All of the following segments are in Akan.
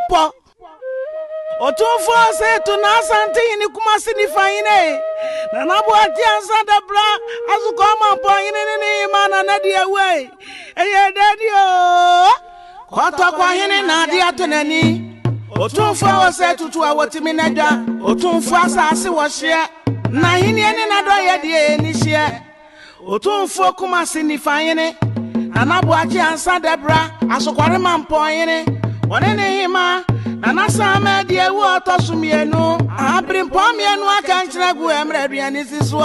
po Otumfo se to na asante ni kumasi ni faine na Boakye Ansah Debrah Asokore Mamponghene ni mana na Diawuo eye dadio kwata kwa hene na ade atonani Otumfo se tutu a wotimi nadwa Otumfo asase wo hye na hene ni na do ye de ni hye Otumfo kumasi ni faine na Boakye Ansah Debrah Asokore Mamponghene one ne hima na Saamaa Diawuo tosumienu abrimpom mienu aka nkyira gu emreduane siso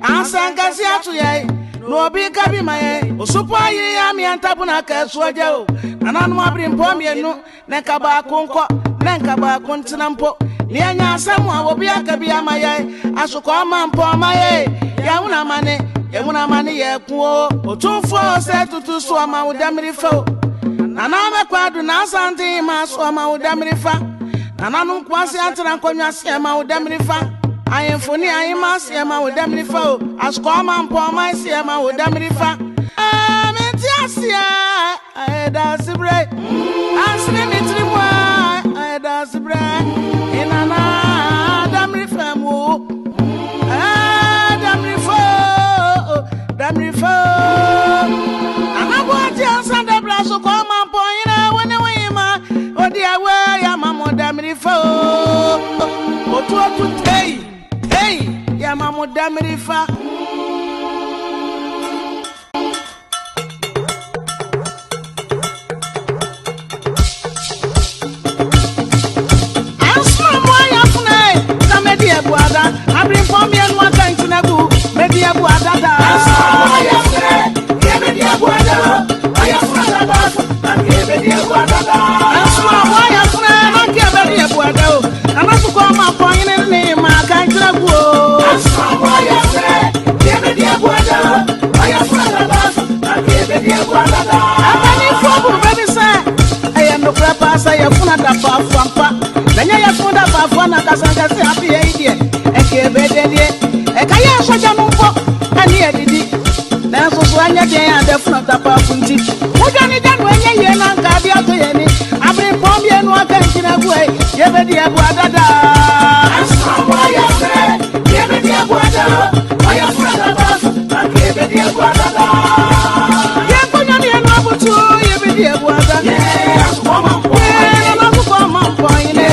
Ansah ngasi atoye no obi ka bi maye osupo ayire ya mi antabu na ka suoje o nananu abrimpom mienu ne ka ba konko ne ka ba kontinampo ni anya asamu a obi aka bi amaye Asokore Mamponghene ya una mane ye kuo Otumfo se tutu so ama udamiri fo Nana me kwadu na asante ma so ma udamrifa nana nu kwase antara nkonwa se ma udamrifa ayemfoni ayema se ma udamrifa o Asokore Mamponghene se ma udamrifa amenti asia aeda sibre asne mitrimwa aeda sibre inana damrifa mo damrifa ana Boakye Ansah Debrah Asokore Mamponghene wene wema Diawuo ya mamo damrifa otu hey ya mamo damrifa Ansah moya fune na media buada abrimpom mienu aka ntunagu media buada da Ansah moya fune ya media buada aya funa da na media buada da Ansah moya fune na media buada o Asokore Mamponghene ni ma aka ntunagu Ansah moya fune ya media buada aya funa da na media buada da abani fobu baby say aya no krapa say ya funa da pampa Nanya ya funda bafwa na kasanga se happy idea ekebedede ekaya soja numpo ani edidi na so anya de ya de funa da pafunti mujani danu enye ye na nka bia to ye ni abrimpom ye no aka nkina gu e ye bedi abu adada Ansah moya fre ye bedi abu adada oya funa da bafwa na ye bedi abu adada ye konya ni eno abutu ye bedi abu adada Asokore Mamponghene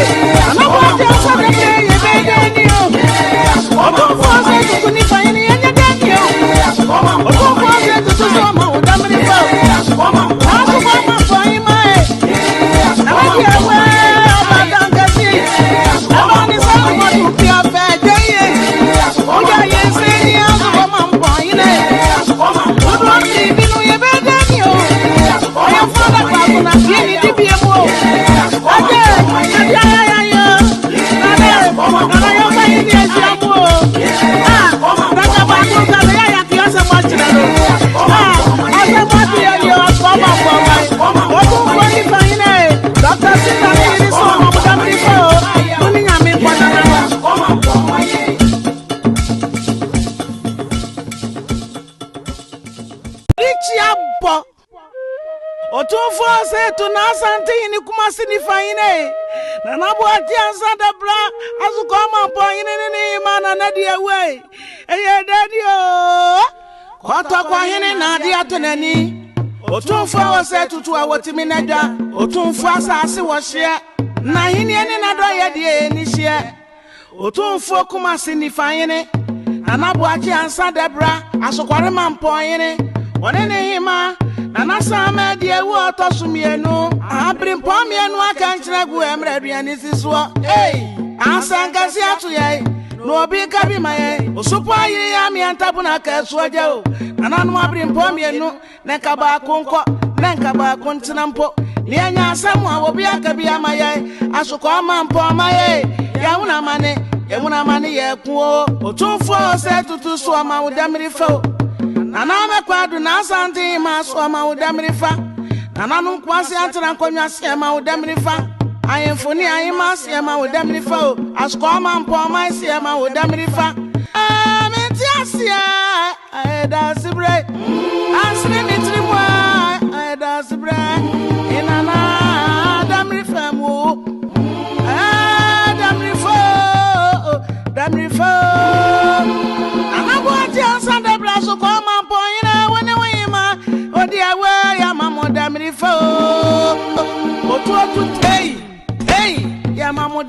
Otumfo se to na asante ni kumasi ni faine na Boakye Ansah Debrah Asokore Mamponghene ni mana na Diawuo eye dadio kwata kwa hene na ade atonani Otumfo se tutu a wotimi nadwa Otumfo asase wo hye na hene ni na do ye de ni hye Otumfo kumasi ni faine na Boakye Ansah Debrah Asokore Mamponghene one ne hima na Saamaa Diawuo tosumienu abrimpom mienu aka nkyira gu emreduane siso Ansah ngasi atoye no obi ka bi maye osupo ayire ya mi antabu na ka suoje o nananu abrimpom mienu ne ka ba konko ne ka ba kontinampo ni anya asamu a obi aka bi amaye Asokore Mamponghene ya una mane ye kuo Otumfo se tutu so ama udamiri fo Nana me kwadu na asante ma so ma udamrifa nana nu kwase antara nkonwa se ma udamrifa ayemfoni ayema se ma udamrifa o Asokore Mamponghene se ma udamrifa amenti asia aeda sibre asne mitrimwa aeda sibre inana damrifa mo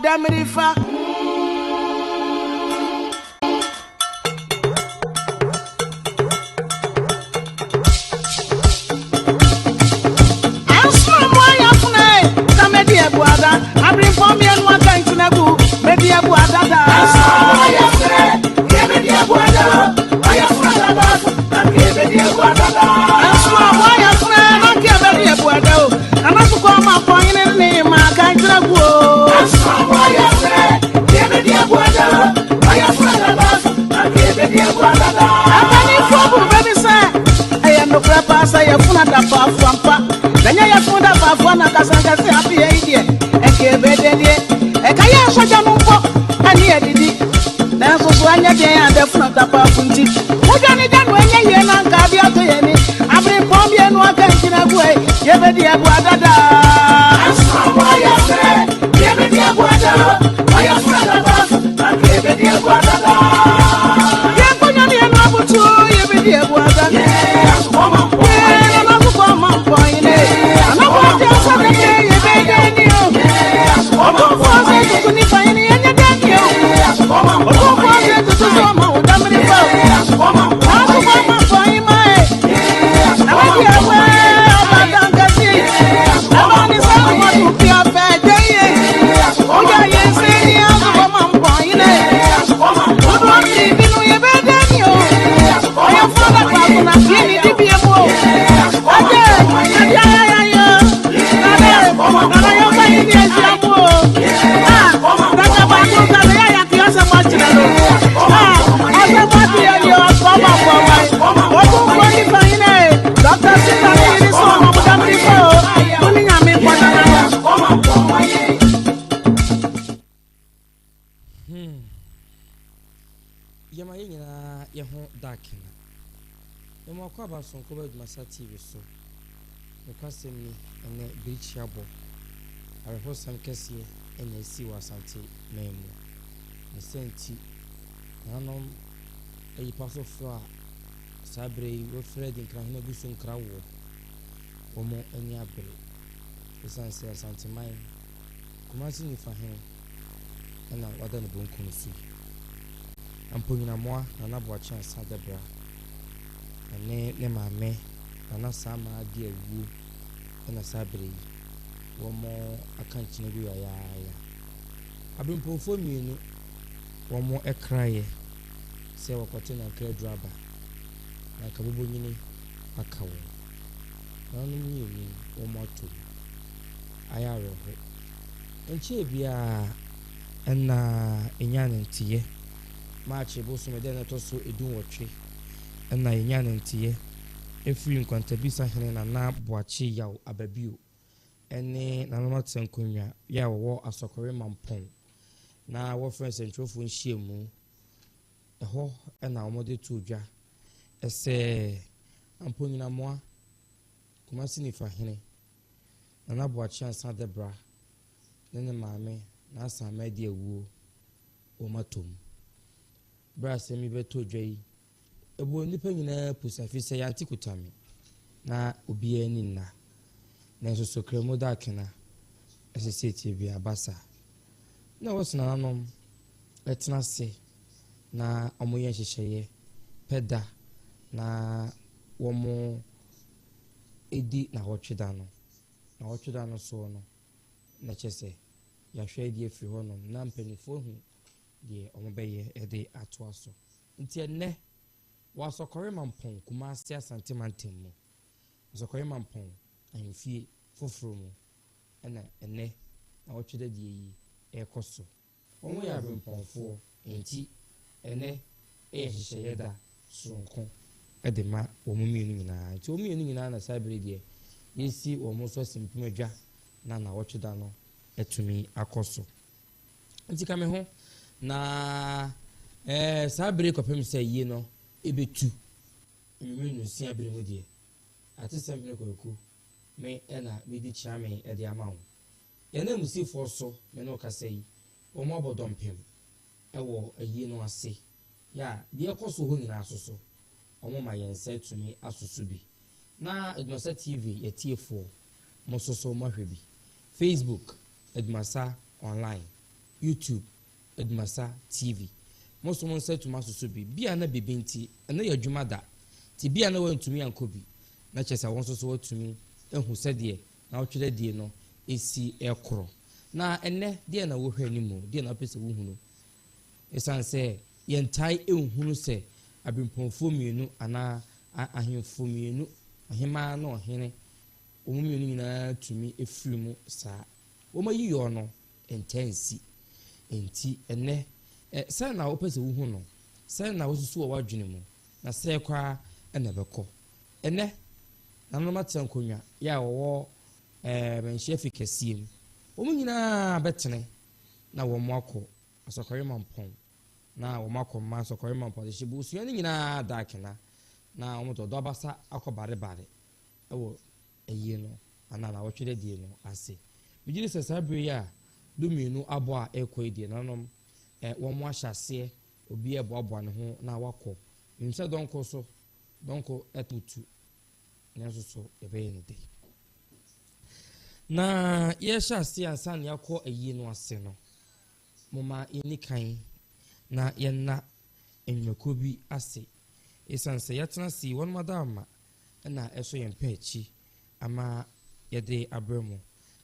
damrifa ADUMASA TV so ekwasem ni ene bichiabo areho sam kese ene esi wasante memu ne senti nanom eyi paso fro a sabre we Fred nkra hina gusu nkra wo omo eni abere esanse asante mai kumasi ni fahen ena wada ne bonko no si Mamponghene moa na naboakye Ansah Debrah ne maame na Saamaa Diawuo na sabre womo akanchine bi ya abempofo mienu womo ekraye se wakote na nkra draba na kabobo nyini akawo na no mienu womo to ayare ho enche bia na enyanentiye maachi boso mede na toso edun wotwe na enyanentiye efiri nkwantabisa hene na Boakye yaw ababio ene na mama tsenkonwa ya wo Ii-Asokore Mamponghene na wo friends entrofo nhyiemu eho na omode tuodwa ese Mamponghene moa kumasi ni fahene na Boakye Ansah Debrah ne maame na Saamaa Diawuo o matom brase mi beto dwai ebo nipa nyina pusafi se yanti kutami na obi ani na nso so kremo da kena eseseti bi abasa na wosna nanom etna se na omoye hyehyeye peda na womo edi na wotweda no so no na chese ya hwe di efiri honom na mpanifo hu de omobeye ede atoaso nti enne Ii-Asokore Mamponghene kumasi asante mantemu Ii-Asokore Mamponghene ahemfie foforo mu ena enne na wotweda die yi ekoso omo ya bempomfo enti enne hyehyeye da sonko ede ma omo mienu nyina nti omo mienu nyina na sabre die yesi omo so simpumadwa na wotweda no etumi akoso nti kame ho na sabre kopem se yi no ebetu mmenu si abere mu die atesem ne koku me ena medi chiame ede amawo yana musifo so me no kasai o mo bodompem ewo ayi no ase ya de ekoso ho nyina asoso o mo ma yense tumi asoso bi na ADUMASA TV yetiefo mo soso mo hwebi Facebook ADUMASA online YouTube ADUMASA TV. Most of said to Master Subi, be an abibinti, and no your jumada. Tibia no one to me and Kobe. Not just I want to to me, and who said, dear, now to the dear no, is see air crow. Now, and ne, dear no will hear any more, dear no piece of who. As I say, yen tie ill who say, I've been performing you, and I hear for me, Ohemaa no Hene, woman to me a few more, sir. Woman, you no, intense, enti, and ne. Say now, opens a woman. Say now, was so a dream. Na say kwa never call. And ne, no matter Uncle, ya or when chef can see him. Woman, better now, one more call. Asokore Mampong. Now, one more call, Asokore Mampong. She was young darkena. Now, almost a dobasa, akobare bare. Oh, a year no, and now I watch the deal. I say, we just a sabria, do me no aboa equated, and one more shall say, will be a bob one who now walk. Instead, don't call so, don't call at two, and so a very day. Na yes, shall see a son ya call a year no seno. Mama any kind, na yenna in your coby assay. It's answer yet not see one madama, and na eso yen pechi, ama yede abremo.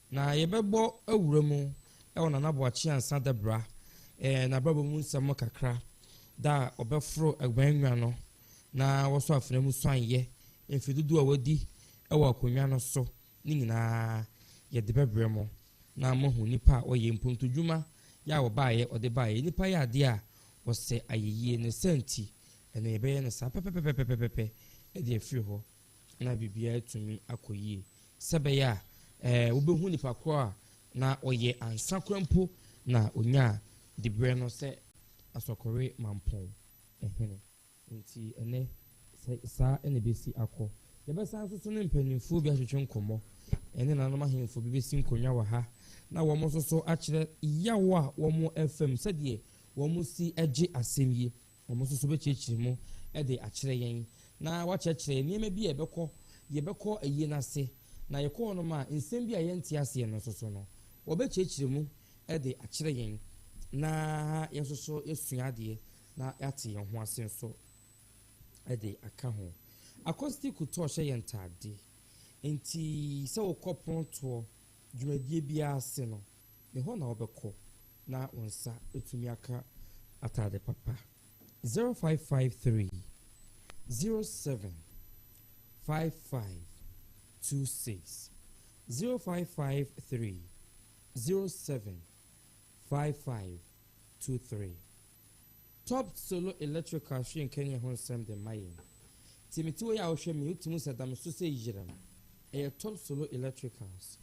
Na yebebo a uremo, on an abuachi and Santa Debrah, and a brabo moon some kakra, da obefro a wengrano, na was off the muswan ye, if you do a wadi, a walk with so, nina yet the bebremo. Na mohu nipa or ye puntu juma, ya or buy or the buy nipa ya dia was say a ye in a senti. And a bay and a sapepepepepepe, a dear fuho, and I be beer to me a coye. Sabaya, Ubehuni Pakwa, na oye Ansah Krempo, na unya, Debrah no se Ii-Asokore Mamponghene. Nti ene sa ene besi akọ. Yebesa nsoso ne mpanimfo bi ahwehwe nkomo. Ene na no mahemfo bi besi nkonya wa ha. Na wo mo soso akire yawo a wo mo FM sede wo mo si age asemye. Wo mo soso be chichiri mu e de akire yen. Na wa chechire niema bi yebekọ ayi na se. Na yekọ no ma nsem bi ayenti ase no soso no. Wo be chichiri mu e de akire yen. Na yesoso esuade na yate yen ho ase so ede aka ho acoustic to hye yentade enti se wo kopon to dwumadie bia ase no ne ho na obekọ na wonsa etumi aka atade papa 0553 07 5526 0553 07 5523 Top Solo Electrical in Kenya hon sem de mayen. Timothy ya ohwe mi utimu sadam so se yiram. Top Solo Electricals.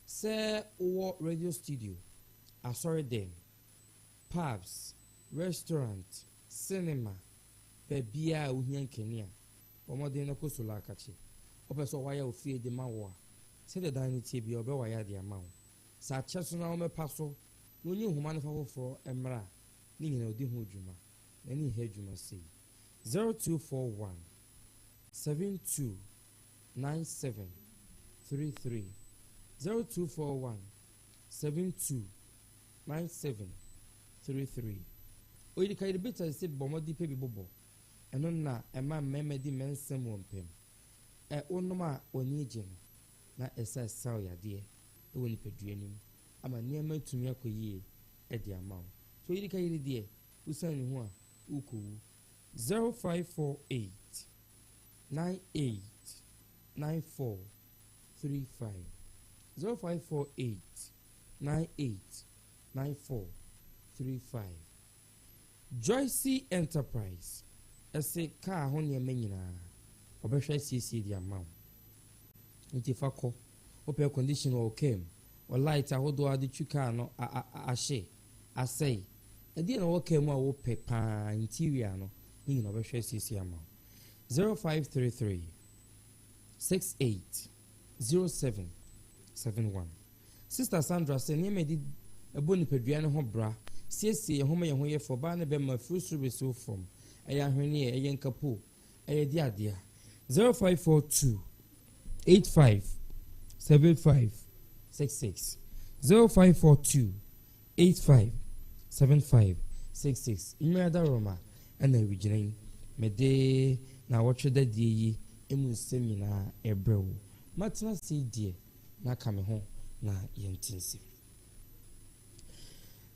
Se wo radio studio. Sorry them. Pubs, restaurant, cinema. Bebia uhian Kenya. Omode no ko solo akachi. Opeso waya ofie de mawo. Se de dining table obe waya de amawo. Sa cheso na o me paso. No nyi huma no fafoforo emra. Ni nyina odi ho dwuma. Any head you must see 0241 72 97 33 0241 72 97 33 Oyi ka beta se bomodi pe bi bobo eno na ema memedi mensem wompem onoma oni gye na esa saw yade woni peduanim ama niema tumi akoyie e de amaw so yi ka yiri de usani ho a uku 0548 98 94 35 0548 98 94 35 Joyce Enterprise ese ka ho ne manyina obehwe CC di amount nti fakọ open condition o came o light ahodo ade twika no ahye asay edi na woke mu a wo pepa interior no ni na obehwe CC amount 0533 68 07 71 Sister Sandra say ni medi eboni pedua ne ho bra siesie ho me ho ye for ba ne be ma frusuru so from eya hwene eya nkapo eya di adia 0542 85 75 66 0542 85 7566 imeda roma ana wiginin mede na watwe da die yi emu semina ebrewo matna si die na kame ho na yentinsi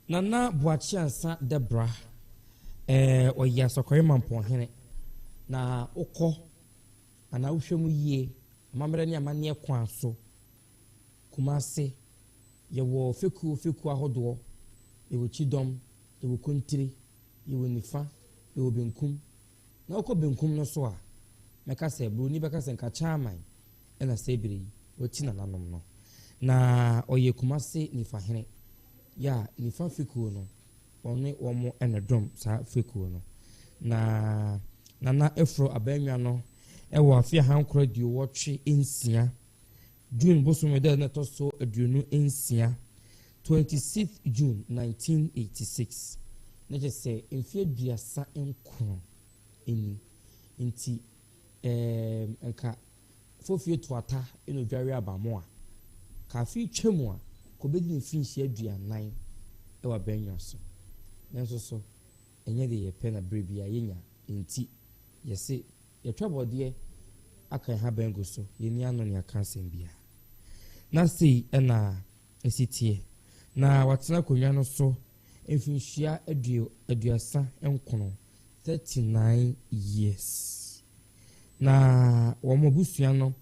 nana Boakye Ansah Debrah Ii-Asokore Mamponghene na okọ ana wohwemu yie amamre ne amane kwa so kumase yewo feku ahodo yewo chidom yewo kontiri yewo nifa yewo benkum na okọ benkum no so a meka se broni beka se nka chairman ena sebiri oti na nanom no na oye kumase nifa hene ya nifa feku no oni omo enedom sa feku no na efro abanwa no ewo afia hankro di wotwe ensia June bosom de na to so aduonu ensia 26th June 1986 na je say enfie duasa enkron eni nti enka fofie toata eno dware abamo a ka fi twemu a ko bedi ne finhia aduanan ewa banwa so nanso so enye de ye pe na brebia yenya nti yese ye twabode aka ha bengo so yeni ano ne aka sembia na sei na esitie na watena konwa no so efinhia aduasa enkono 39 years na womo busua no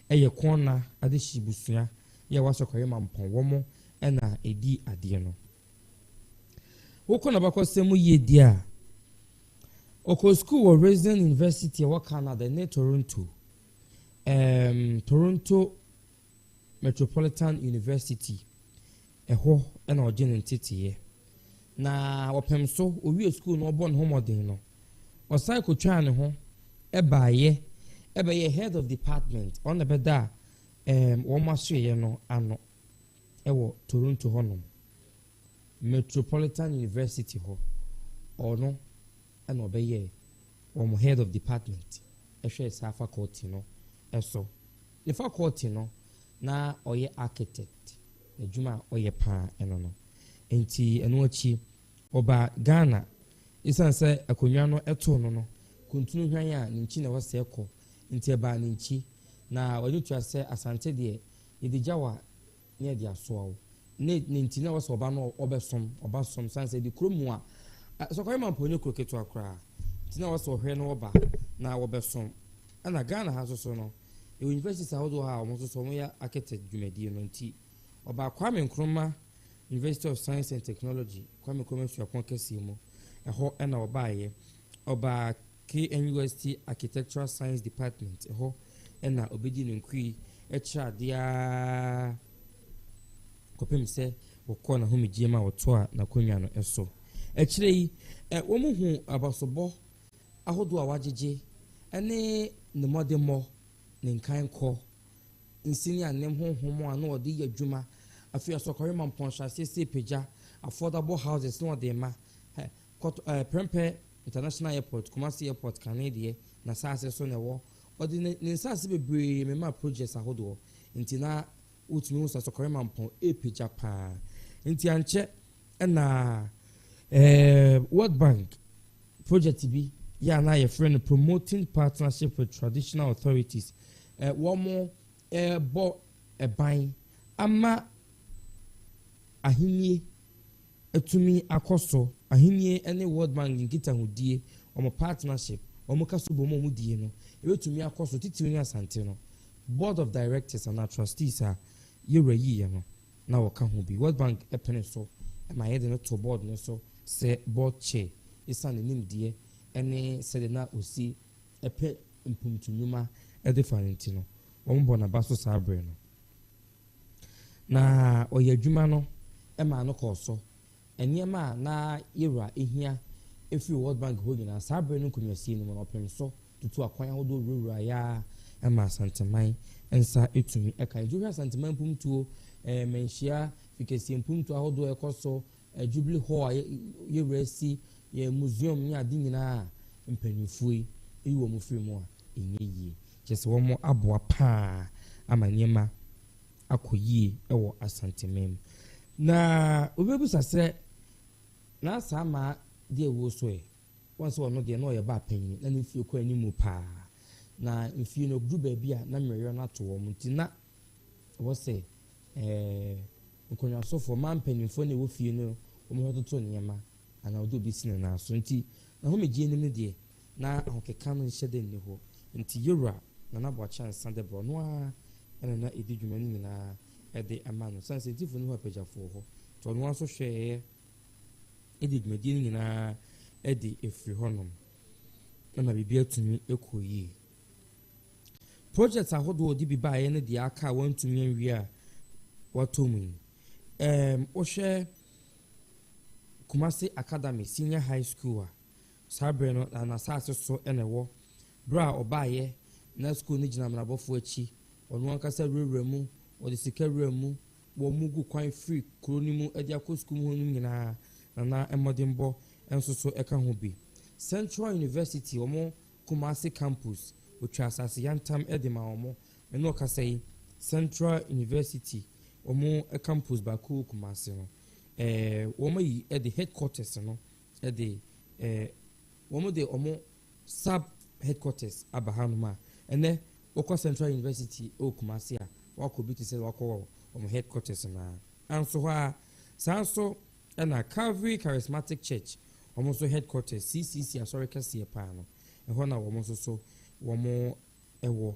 eye kona adeshi busua ye wasokore mampon womo na edi ade no wokona bakosemu ye dia oko school or Resident University wa Canada ne Toronto Toronto Metropolitan University eho na ogene ntetiye na wopem so owie school no bon homodin no osai ko twa ne ho ebaaye head of department on the beda wo masue no ano ewo Toronto honom Metropolitan University ho ono and obeye head of department ehwe sa faculty no eso the faculty no na oye architect na juma oye pa eno no enti eno achi oba Ghana isanse akonwa no eto no kuntunu hwan a ninchi na wase ekọ enti eba ninchi na wani tua se asante de yedijawa ne de asoawo ne ninti na wase oba no obasom sanse de kromu a Asokore Mamponghene kroketo akra tina wase ohwe no oba na wobesom ana Ghana ha so no university ahodo ha omo so mo ya architect dwumadi no nti oba Kwame Nkrumah University of Science and Technology Kwame Nkrumah suapon kesi mo eho na obaye oba KNUST Architectural Science Department eho na obedi no nkui echa dia kopem se wokọ na homigiema woto a na konwa no eso echirei womu hu abasobo ahodo a wagege ene ne modemo ne nkan ko nsini anem honhomo a na odi yadwuma afi Asokore Mamponghene se peja affordable houses no de ma Prempeh International Airport Kumasi Airport Canada na saase so ne wo odi ne saase bebre mema projects ahodo nti na utumi hu Asokore Mamponghene peja pa nti anche na World Bank project bi ya na your friend promoting partnership with traditional authorities one more bo ban ama ahinie etumi akoso ahinie ene World Bank ngita hudie omo partnership omo kaso bomo hudie no etumi akoso titiri asante no board of directors and trustees are yereyi no na woka ho bi World Bank epene so ma yede no to board no so se board chair isane nimdie ene sede na osi epe mpumtunuma ede fanentino wombo na baso sabre no na oyadwuma no ema no koso eniema na yera ehia efi World Bank ho nyina sabre no kunwasi ni mo opem so tutu akwan hodo rura ya ema santeman ensa etumi eka juhwa santeman pumtuo menhia fikesi mpumtuo hodo ekoso Jubilee Hall yeresi ye museum ni adi nyina mpanyufui ewo mu firi mu a enyeyi kyese wo mo aboa pa amanyema akoyie ewo asantemem na obebusa se na Saamaa Diawuo so e once one no de no ye ba panyin na nfie ko animu pa na nfie no group baabi a na mmerɛ na to wo nti na wo se nkonya so for man panyin na wo fie no wo mo toto nyema ana odo bi sine na so nti na ho megie nim ne de na ahokeka no nhyɛ de ne ho nti yura na Boakye Ansah Debrah no a na edi dwuma ni na de ama no sanse tifo no ho apagafo ho to no aso hwɛ edi dwuma di na de efiri honom na bibia tumi ekoyi project ahodo odi bi baaye ne de aka wantumi anwi a watomu o hwɛ Kumasi Academy Senior High School a sabre no na asase so enewo bra obaaye na school ni gina mnabofo achi onu ankasa rewura mu o de sika rewura mu wo mugu kwan free kronimu ade akọ school mu nyina na emodimbo enso so eka ho bi Central University omo Kumasi campus otwa asase yantam edema omo eno kasai Central University omo campus ba ku Kumasi no womo yi the headquarters no the womo de omo sub headquarters abahanuma ene okwa Central University o Kumasi a wako bi to say wako omo headquarters na anso ha sanso na Calvary Charismatic Church omo so headquarters CCC asori kase pa no eho na womo so womo ewo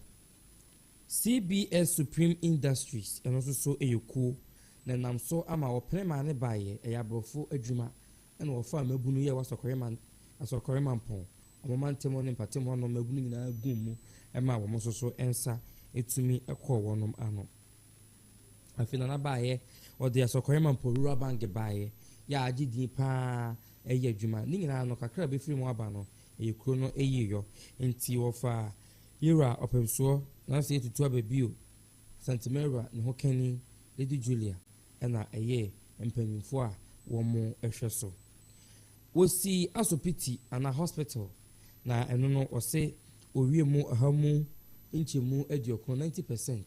CBS Supreme Industries eno so eyoku na nam so ama oprema ne baye eyabrofo adwuma ena wo fa mabunu ye Asokore Mampon omo mantemo ne patemo no mabunu nyina gumu ema wo so ensa etumi ekọ wonom ano afina na baye ode Asokore Mampon rural bank baye ya agidi pa eye adwuma ni nyina no kakra be firi mu aba no eyekro no eyiyo enti wo fa yira opemso na se tutu ababio Santimera ne hokani Lady Julia ena eye mpanimfo a wo mo ehwe so wosi asopiti ana hospital na eno no ose owie mu ahamu nchemu ediokro 90%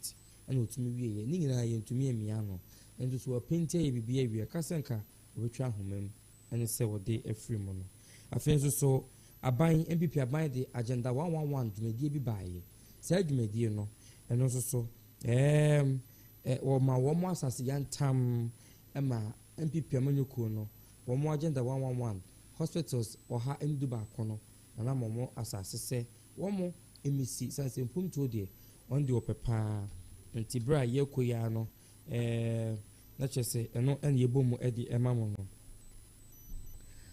ena otumi wieye ni nyina ye ntumi emia no ento so apenti ye bibia wie kasenka obetwa homam ene se wode efiri mu no afenso so aban MPP aban de agenda 111 dwumadie bi baaye sa dwumadie no eno so wo mo asase yantam ema MPP amanyoko no wo mo agenda 111 hospitals oha enduba kono na mo asase se wo mo emisi sanse mpumto de on de opepa ntibra yekoya no na chese eno en yebomu edi emamo no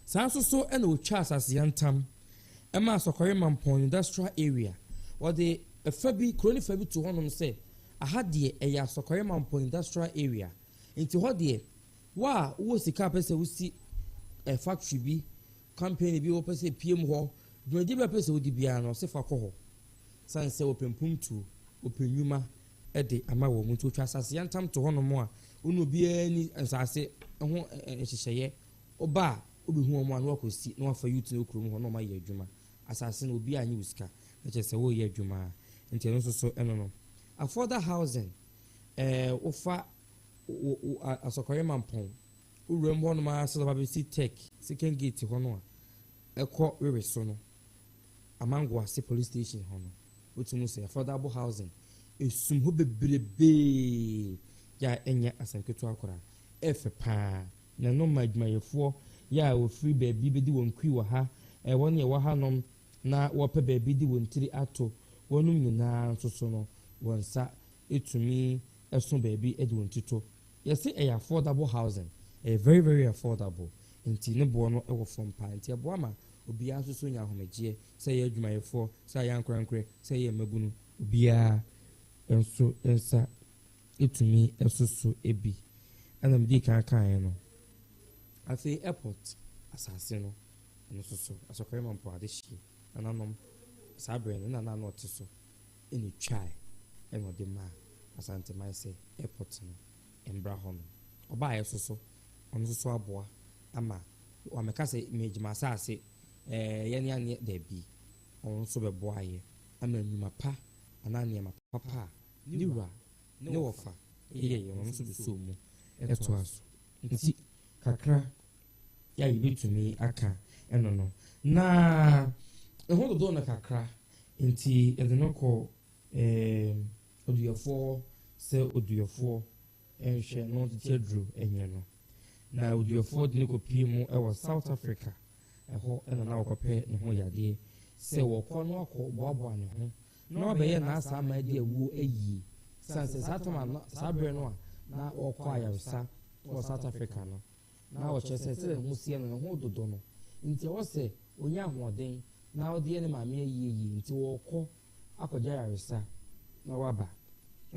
sanso so ena otwa asase yantam ema Asokore Mampon industrial area wo de efabi kroni fabi to honom se ahadie eya Asokore Mampon industrial area nti hodie wa wo sika pese wusi factory bi company bi wo pese piem ho dwedi ba pese wodi bia no se fa ko ho sanse opempumtu openyuma ede ama wo mu to twa asase yantam to hono mo a onu bia ni asase ho hyehyeye oba obehu omo an wakosi na wafa youth no krom ho no ma ye adwuma asase no obi anyi usika na chese wo ye adwuma nti no so eno no affordable housing ofa Asokore Mampon urum ho no ma so ba be tech second gate ho no a ekọ wewe so no Amangwa se police station ho no otumu se affordable housing esum ho bebrebe ya enya asanketo akora efe pa na no madwumayefo ya wo free baby bedi won kwi wo ha won ye wo ha nom na wo pe baby di won tiri ato wonum nyina so no wonsa etumi esun baby edi won tito yes say affordable housing very very affordable nti ne bo no ewo from pa nti ebo ama obi aso so nya homegie say ye adwumayefo say ya nkrankre say ye mabunu obiya enso ensa etumi esoso ebi ana mdi kan no afi airport asase no no so Asokore Mampon adeshi ananom sabre no na no otiso eni twai eno de ma asante mai se airport no embra hon oba yesoso ono so aboa ama o meka se mejima asase yene ane da bi ono so beboa ye ama nyuma pa anane ma papa niwa ne wofa ye ono so so mu eto aso nti kakra ya yibitumi aka eno no na eho dodo na kakra nti edenoko oduyefo se oduyefo enhwe no tetedru enye no na oduyefo de ko pimu ewo South Africa eho ena na okope ne ho yade se wokọ no akọ boabo ne ho na obeye na Saamaa Diawuo eyi sanse satoma no sabre no na okọ ayarsa to South Africa no na o chese se hu sie no ho dodo no nti wo se onya hoden na odi ene maame eyi nti wokọ akọja ayarsa na waba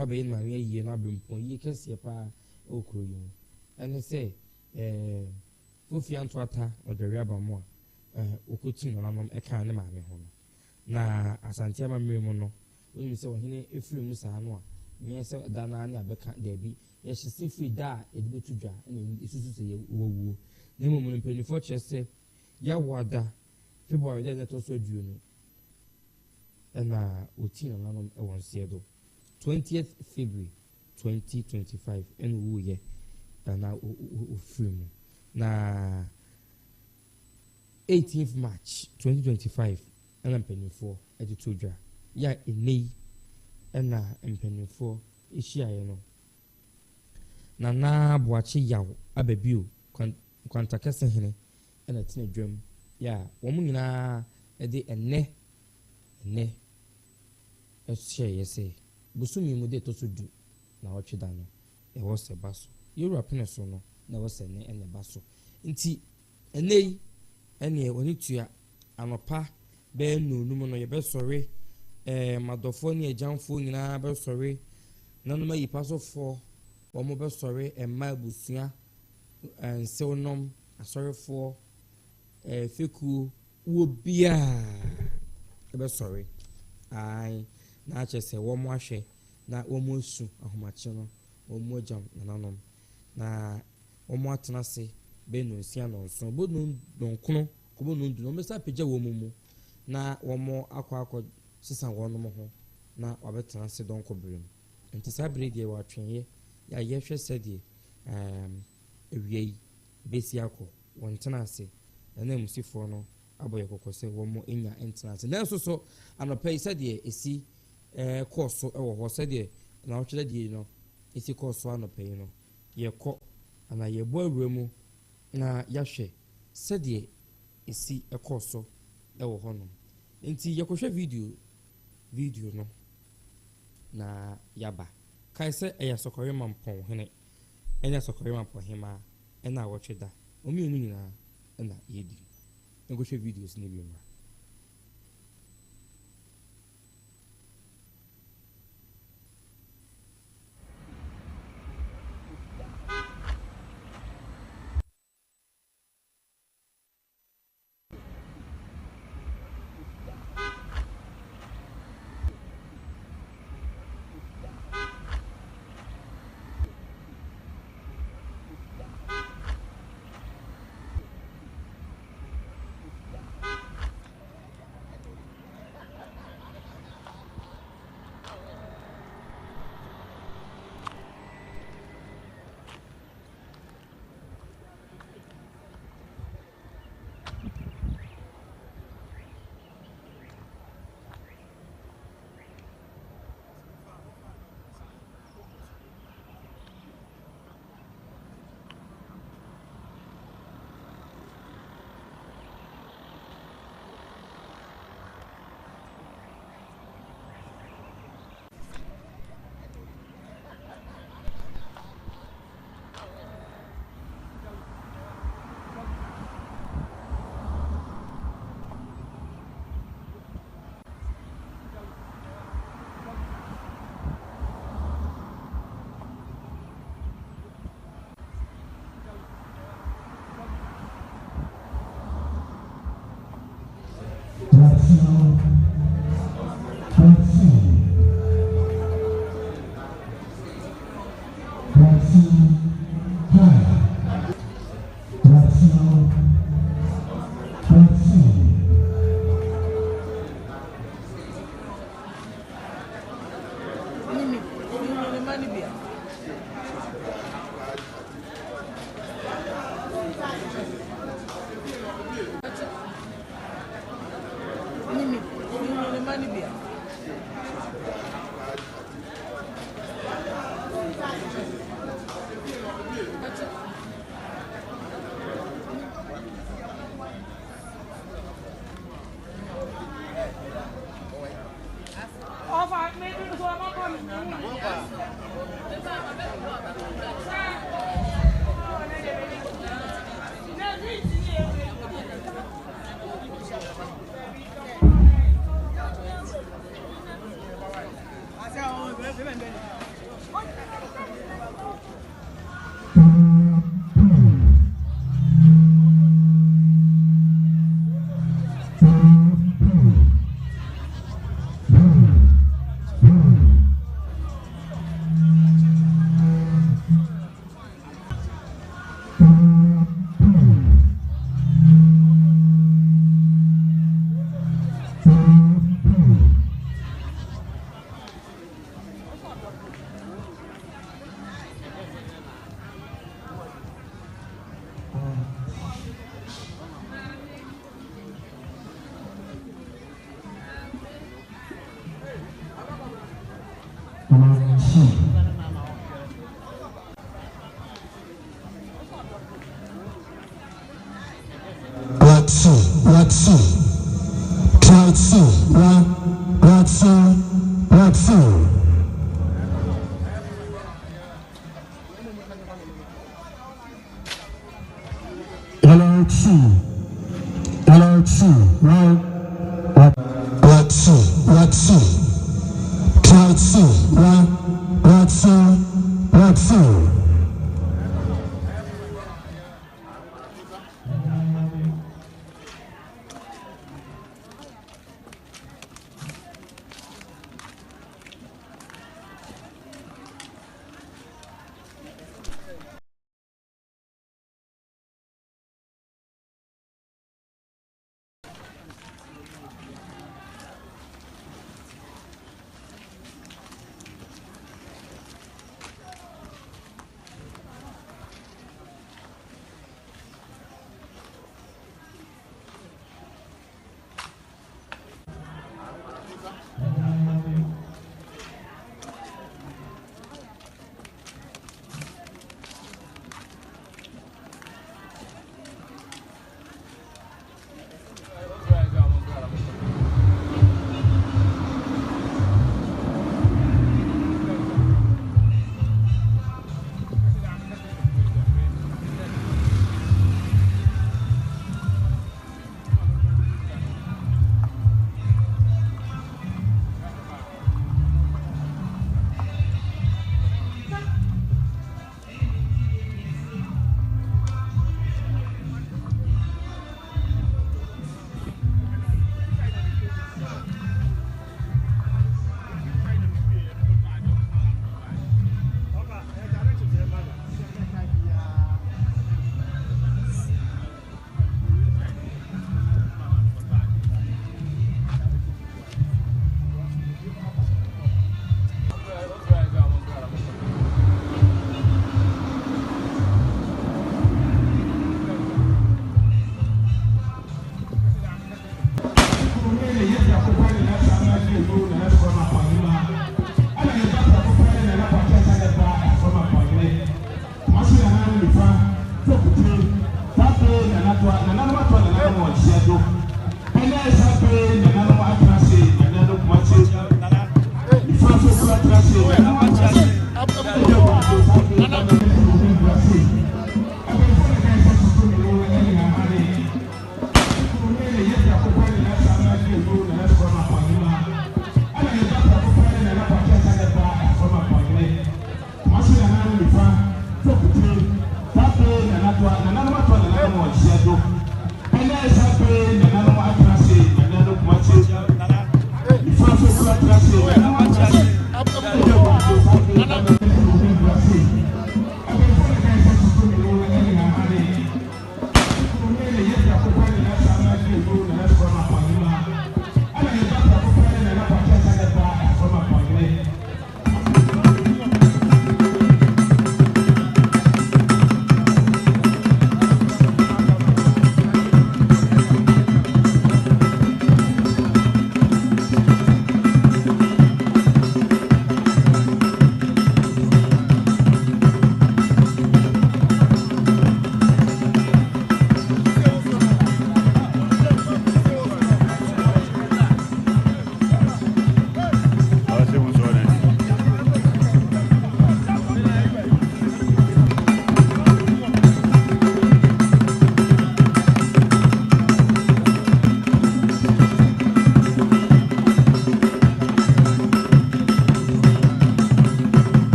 obeye maame eyi na bempo yi kese pa okro yi ene se ofi antwata odere abamu okoti no nanom eka ne maame ho no na asante amamre mu no oni se ohene efiri mu saa no a nye se dana ne abeka debi ye hye free da edibetu dwa ne isusu se ye wowo ne mu mun penifo chese ya wada February de to so aduonu na oti no nanom e won se do 20th February 2025 en wo ye na ofiri mu na 18th March 2025 and mpenifo editor dwa ya enei na mpenifo ehia no na Boakye yaw ababio kwanta kese hene na tena dwam ya wo mu nyina ede enne ehia yese busumi mu de to so du na otweda no e wo se baso Europe ne so no na wo se ne ene baso nti enei ene woni tua anopa be nunum no ye be sori madofo ni ejanfo nyina be sori nanuma yi pasofo wo mo be sori emma busua ensewnom asorifo feku wo bia be sori ai na chese wo mo ahwe na wo mo su ahomache no wo mo jam nanom na wo mo atena se be no nsia no so bo no donkono ko bo no ndu no mesa peja wo mu na wo mo akọ sisa wo no ho na wabetena se donko brem nti sabre die wa twenye ya yehwe sede ewiei besi akọ won tena se na musifo no aboye kokose wo mo enya entena se na so anopai sede esi course ewo ho sede na wo twede die no esi course anopai no ye kọ ana ye bo awremu na yahwe sede esi ekoso ewo ho no nti yekohwe video no na yaba kai se Ii-Asokore Mamponghene Ii-Asokore Mamponghene ena wotweda omi onu nyina na yedi yekohwe videos ni bi mra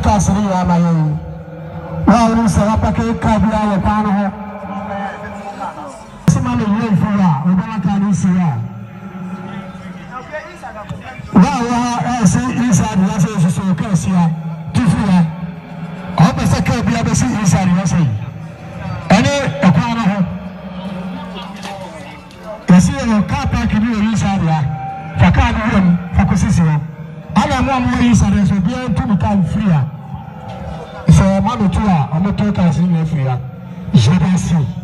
kasiri ya mayo wa uru sa pa ke ka bia wa pa no ho sima le ye fura o ba ka ni siya wa se inside la se so ka siya tu fura o ba sa ka bia ba si inside la se ene e pa no ho kasi o ka pa ki ni inside la fa ka ni fa ko sisi ana mo mo inside so bia tu ka free so manu tu a o mo to ka si ni free a je ba si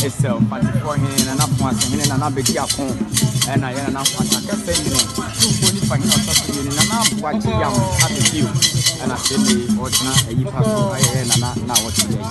itself, Mamponghene, and Mamponghene, and Abediakon, and I am not saying, two for him or something, and I'm watching young at the view, and I said, or not, you pass and now what today.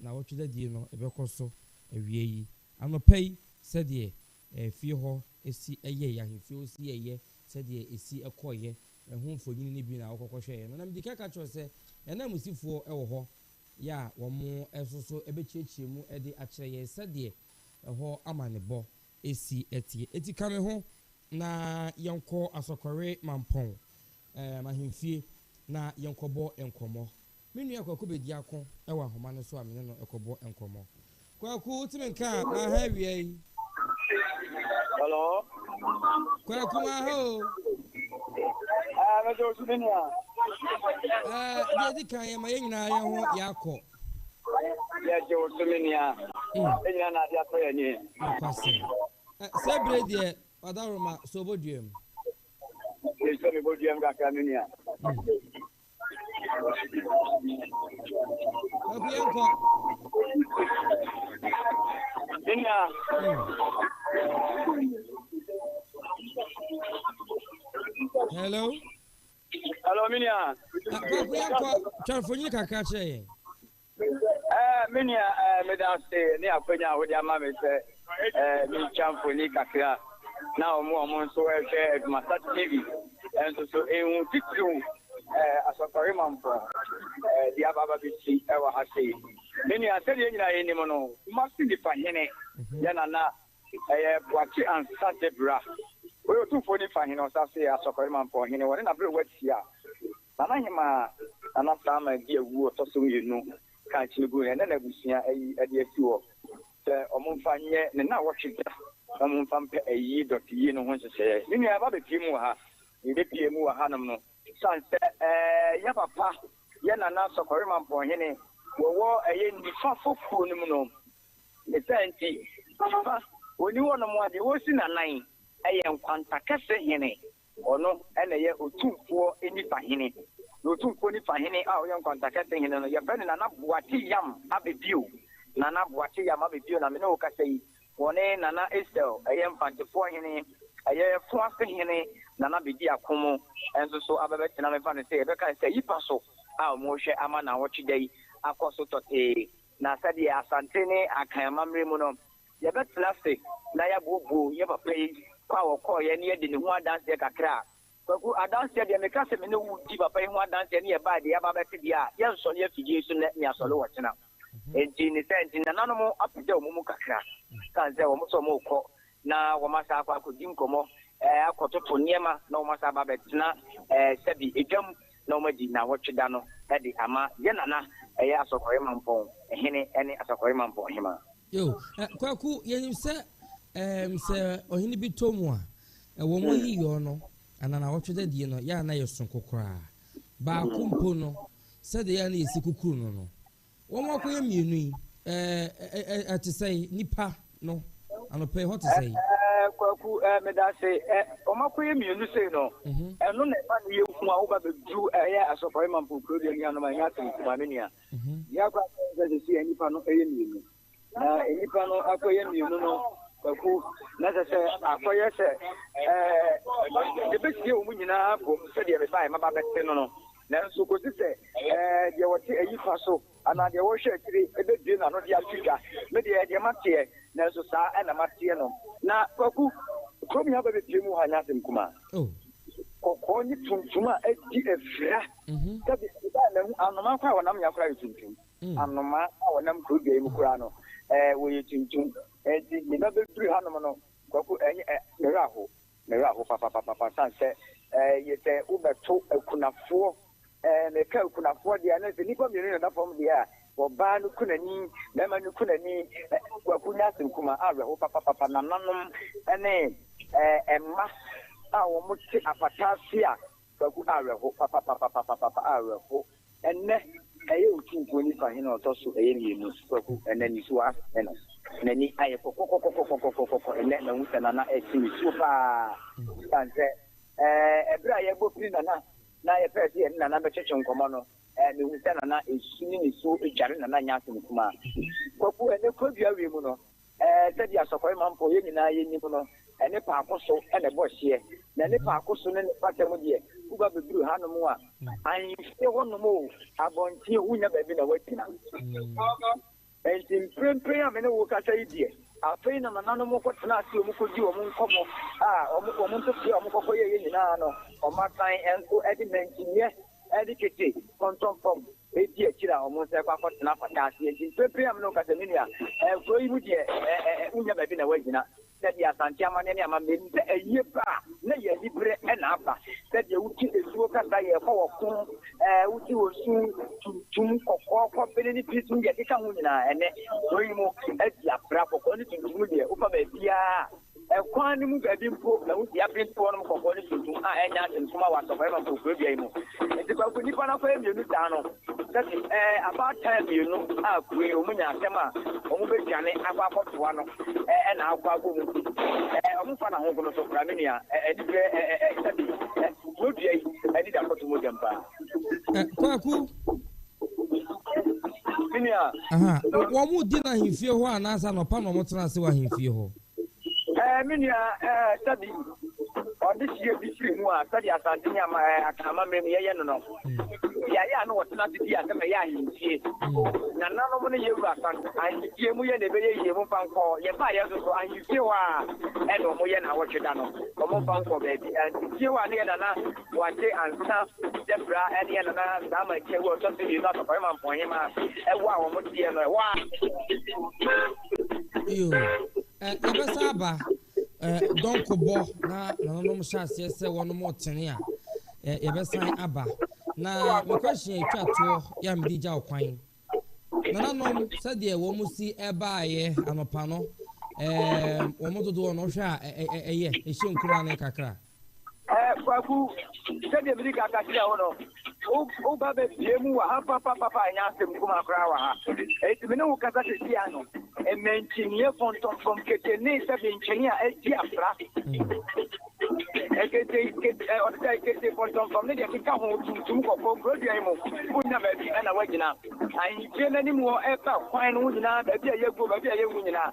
Na what you do no ebekoso ewie yi anopai said ye fie ho esi eye ya hifie osi eye said ye esi ekoye ehun fonyin ni bi na okokohwe no na mdika ka cho se na musifo ewo ho ya wo mo esoso ebechiechie mu ede akire ye said ye ho amanebo esi etie etikame ho na yenko Asokore mampon mahimfie na yenkobo enkomo menu akwaku bedi akon ewa homa no so amene no ekobo enkomo kwaku timenka ma ha wie hello kwaku ma ho me do sumenia dedi kan ye ma ye nyina ye ho yakọ ye do sumenia enya na dia ko ye ni kwase sebre de padaroma so boduem ye so me boduem ga kamenia Obienko. Dinya. Hello. Hello, Minia. Obienko, telephone kakra che. Minia, me da se ni akwenya wo dia ma me se mi chamfoni kakra. Na omo so e ADUMASA TV. And so ehun titu Asokore mampon dia baba bisi ewa hase meni asede nyina ye ni mo no must be fahene ya na Boakye Ansah Debrah we otu fo ni fahene o sa se Asokore mampon hene woni na bre watia na hima ana Saamaa Diawuo to so yenu kan chinigu ne na busia ayi ade asiwo se omumfa nye ne na wotweda omumfa mpe ayi dotiyi no ho hyehyɛ meni aba be timu ha ide piemu ha nam no sanse ya papa ya na Asokore Mamponghene wo nifa fofu ni mu no ne santi papa oni wono mu ade wo si na nan nkwanta kese hene ono ene ye otumfo enifa hene otumfo nifa hene a o ye nkwanta kese hene no ye bene na Boakye yam abebio na Boakye yam abebio na me no kasai wone na Estel mfantefo hene fo ase hene na bedi akomo enso so abebe tina me fa ne se ebeka se yipa so a mo hwe ama na wo chidai akoso tote na sadi asante ne akan mamre mu no ye betla se na ya bobo ye papa yi kwa wo ko ye ne de ne ho adanse kakra kwaku adanse de me ka se me ne wu di papa yi ho adanse ne ye ba de ya ba beti dia ye nso ne afigi so ne asolo wo tina enti ne senti na nanu mo apida mu kakra kan se wo mo so mo ko na wo masa akwa ko dinkomo akototo niema na o masa ba betina sebi edwam na o madi na wotweda no de ama ye nana Asokore mampon hene ene Asokore mampon hema yo kwaku yenim se ohini bi tomu a wo mo yiyo no ana na wotweda die no ya na yeson kokora ba kumpo no se de ya na yesi kukuru no wo mo ko ye mienu yi atisai nipa no anope hot say kwaku me da say omakoye mienu say no eno na ba ne yehu a wo ba bedu Asokore mampon kuro de nya no ma nya tin kuma me nia ya kwa se se enipa no mienu na enipa no akoye mienu no kwaku na se akoye se de be sie o mu nyina ko se de be ba ma ba bete no na nso ko se de wo wɔte ayi fa so ana deɛ wɔhwɛ akyire ɛbɛdue na no de atwitwa me deɛ mateɛ nanso saa ɛna mateɛ no na kwaku kurom ya bɛbɛpie mu ha nyasɛm kuma kɔkɔɔ ne tuntum a adi afira sɛbi na hu anoma kɔ a wɔnam nyakora yɛ tuntum anoma a wɔnam kuro dua mu koraa no wɔyɛ tuntum ɛnti ne bɛbɛduru hanom no kwaku merɛ aho papapapapa san sɛ yɛ sɛ wobɛto akunafoɔ meka akunafoɔ deɛ na sɛ nnipa mmienu na fam deɛ a wɔbaa no kunani bɛma no kunani kwaku nyasɛm kuma awerɛho papapapa nananom ne ɛma a wɔn te apata ase a kwaku awerɛho papapapapapa awerɛho ɛnɛ ɛyɛ otumfuo nipa hene ɔtɔ so ɛyɛ mmienu kwaku ɛnɛ nisuo asɛ no n'ani ayɛ kɔkɔkɔkɔkɔkɔkɔkɔ ɛnɛ na ho sɛ nana ɛte nisuo paa san sɛ ɛberɛ a yɛbɔ piri nana na yɛpɛ sɛ yɛne nana bɛkyekye nkɔmmɔ no mehu sɛ nana ɛsu ne nisuo dware nana nyɛ asɛm kuma kwaku ɛnɛ kɔdua wie mu no sɛdeɛ asɔkɔre mampo yɛ nyinaa yɛnim no ɛne paako so ɛna ɛbɔ hyeɛ na ne paako so ne ne pata mu deɛ woba bɛduru hanom a ahemfie hɔnom o abɔnten wonya baabi na wagyina ɛnti mprempren a me ne wo kasa yi deɛ afei na nananom kɔtena ase ɔmu kɔgyi ɔmo nkɔmmɔ a ɔmo ntofie a ɔmo kɔkɔ yɛyɛ nyinaa no ɔmasan ɛnso ɛde mankyinniɛ ɛde kete kɔntɔmfam ɛdi akyiri a ɔmo sɛ kɔakɔtena pata ase nti mprempren a me ne wo kasa me nua kuro yi mu deɛ wonya baabi na wagyina sɛdeɛ asante amane ne ama mmɛni sɛ ɛyie ba a na yɛni berɛ ɛna aba sɛdeɛ woti esuo kasa yɛkɔ wɔ ko woti wɔ su tuntum kɔkɔɔ kɔbene ne pi so deɛ keka ho nyinaa ɛnɛ oyi mu adi abra kɔkɔɔ ne tuntum deɛ wofa baabiaa ɛkwan no mu baabi mpo na wosi abentoɔ no mu kɔkɔɔ ne tuntum a ɛnya asɛntom a wɔasɔfɔre ma mpɔkuro bia yi mu nti kwako nnipa no akɔyɛ mmienu saa no sɛde abaatan mmienu a kuro yi ɔmu nya asɛm a ɔmu bɛdwane akɔ akɔtoa no ɛna akɔ abɔ mu ɔmo fa na ho kono so kora me nua ɛdi berɛ sɛde wɔdua yi ɛdi da kɔto mu gyam paa kwaku me nua wɔn mu di na ahemfie hɔ anaasɛ anɔpa na ɔmo tena ase wɔ ahemfie hɔ me nua sɛde ɔde hyia bi siri mu a sɛde asante ne akama mmerɛ mu yɛyɛ no no yɛayɛ a na wɔtena ase di asɛm ɛyɛ ahemfie na nanom no yɛwura asante ahemfie mu yɛ na ɛbɛyɛ yie mu mfa nkɔ yɛba yɛ so so ahemfie hɔ a ɛna ɔmo yɛ na awɔtwe da no ɔmo mfa nkɔ baabi ahemfie hɔ a ne yɛ nana wɔate Ansah Debrah ɛne yɛ nana Saamaa kyɛwu ɔtɔ so mmienu Asokore Mamponghene a ɛwɔ a wɔmo teɛ no ɛwɔ a yɛbɛsa aba dɔnkobɔ na nananom hyɛ aseɛ sɛ wɔnom ɔtene a yɛbɛsan aba na mekɔhyia atwa toɔ yɛ mede gya ɔkwan nananom sɛdeɛ wɔn mu si ɛbaayɛ anɔpa no wɔn dodoɔ no hwɛ a ɛyɛ ɛhyɛ nkura ne kakra kwaku sɛdeɛ mede kaka kyerɛ wo no woba bɛbie mu wɔ ha papapapa ɛnyɛ asɛm kuma koraa wɔ ha ɛti me ne wo kasa sɛsia no ɛmankyinniɛ fɔntɔmfɔm ketene sɛ benkyɛne a adi afra kete fɔntɔmfɔm ne deɛ keka ho tuntum kɔkɔɔ kurodua mu wonya baabi ɛna woagyina ahemfie no anim hɔ ɛpa kwan no ho nyinaa baabi a yɛguo baabi a yɛwu nyinaa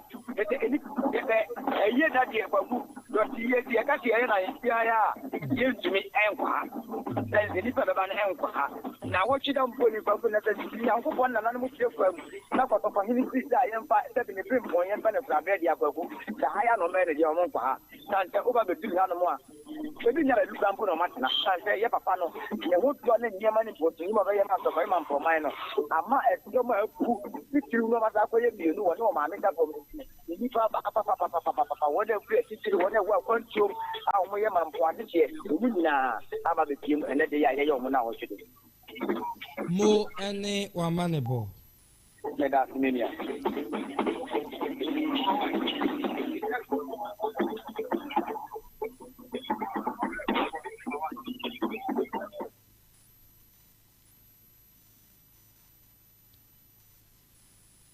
ɛyɛ da deɛ kwaku dɔte yɛ deɛ ɛka te ɛyɛ na ahemfie ayɛ a yɛntumi ɛnkɔ ha sɛ nnipa bɛba no ɛnkɔ ha na wɔtwe da mpo nipa ko na sɛ nyankopɔn nananom kyerɛ fam na kɔtɔpɔhene sisi a yɛmfa sɛbi ne pempɔn yɛmfa ne frabrɛ de akwaku sɛ ha yɛ anɔmɛ ne deɛ ɔmo nkɔ ha sɛ woba bɛduru hanom a ebi nya baabi kura mpo na ɔmatena sɛ yɛ papa no yɛ ho toɔ ne nneɛma ne mpɔtoni ma ɔbɛyɛ ma Asokore Mamponghene no ama ɛdɔm a aku titiri no ɔmasa akɔyɛ mmienu wɔ ne ɔmaame da fam nnipa papapapapapapa wɔn a afiri atitiri wɔn a ɛwɔ akwantuom a wɔyɛ mampoade deɛ ɔmu nyinaa aba bɛpie mu ɛnɛ de yɛ a yɛyɛ ɔmo no a wɔhwɛ de mo ɛne wama ne bɔ mɛda ase ne nua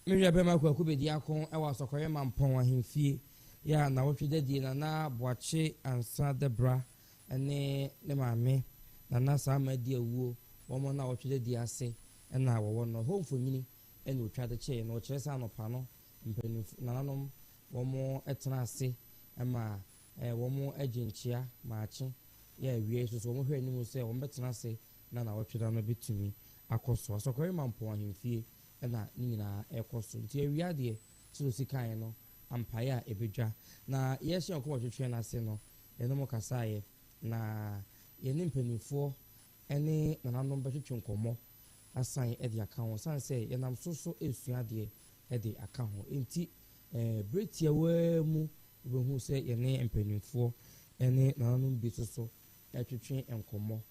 Mewia bema kwaku bedi akon ɛwɔ Asokore Mamponghene ahemfie ya na wɔtwe dadie na Boakye Ansah Debrah ne maame na Saamaa Diawuo wɔn na wɔtwe dadie ase na wɔwɔ no homfonyini ɛna otwa de kyɛ na ɔkyerɛ sɛ anɔpa no mpanimfo nananom wɔn ɛtena ase ma wɔn agye nkyia maakye yɛ awie so wɔn hwɛ anim sɛ wɔn bɛtena ase na wɔtwe da no betumi akɔso Asokore Mamponghene fie na nina ekoso nti awia de so sikan no ampaye a ebedwa na yɛhyɛ nkɔmɔ twetwe na ase no ɛno kasaye na yɛne mpanimfoɔ ɛne nananom bɛtwetwe nkɔmɔ asan ɛde aka ho san sɛ yɛnam so esua de ɛde aka ho nti bretia wa mu behu sɛ yɛne mpanimfoɔ ɛne nananom bi so ɛtwetwe nkɔmɔ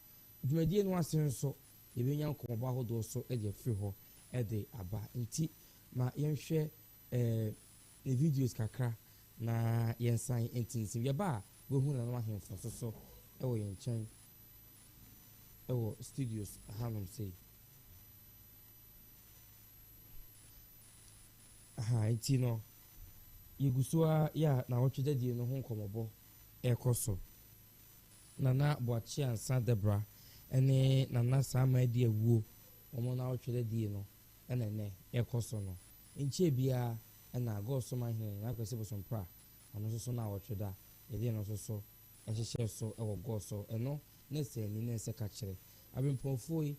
dwumadie no ase nso yɛbɛnya nkɔmɔ ba ahodoɔ so ɛde afiri hɔ ɛde aba nti ma yɛnhwɛ the videos kakra na yɛnsan ntinsim yɛba a behu na no ahemfo so ɛwɔ yɛn nkyɛn ɛwɔ studios hanom sei nti no yɛgusoa ya na wɔtwedadie no ho nkɔmɔbɔ ɛkɔ so nana Boakye Ansah Debrah ɛne nana Saamaa Diawuo wɔn na wɔtwedadie no ɛna nɛ ɛkɔ so no nkyɛ bia ɛna gɔso man hene na akwese bosompra ɔno so na wɔtweda yɛde no so ɛhyehyɛ so ɛwɔ gɔso ɛno ne sɛ ni ne sɛ ka kyerɛ abempɔnfo yi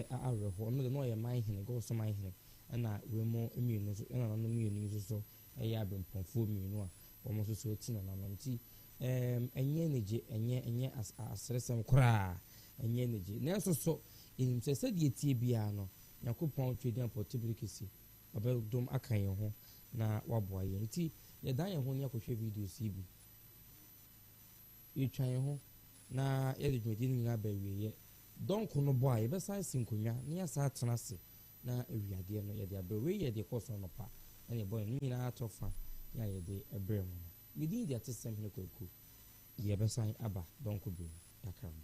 awerɛhɔ ɔno de no yɛ man hene gɔso man hene ɛna wemo mmienu so ɛna nanom mmienu so ɛyɛ abempɔnfo mmienu a wɔn so ti na nanom ti ɛnyɛ negye ɛnyɛ asresɛm koraa ɛnyɛ negye nanso so enim sɛ sɛdeɛ tie biara no Yakopɔn twedi apɔtibiri kesi ɔbɛdom aka yɛn ho na waboa yɛn nti yɛdan yɛn ho ne akɔhwɛ videos yi bi yɛtwa yɛn ho na yɛde dwumadi no nyinaa bɛwieɛ dɔnko no bɔ a yɛbɛsan si nkonnwa na yɛasa atena ase na awiadeɛ no yɛde abɛwei yɛde kɔ so no pa ɛne ɛbɔ no nyinaa atɔ fa na yɛde ɛbrɛ mu no medin de ate sɛm hene kwaku yɛbɛsan aba dɔnko bi yakra mu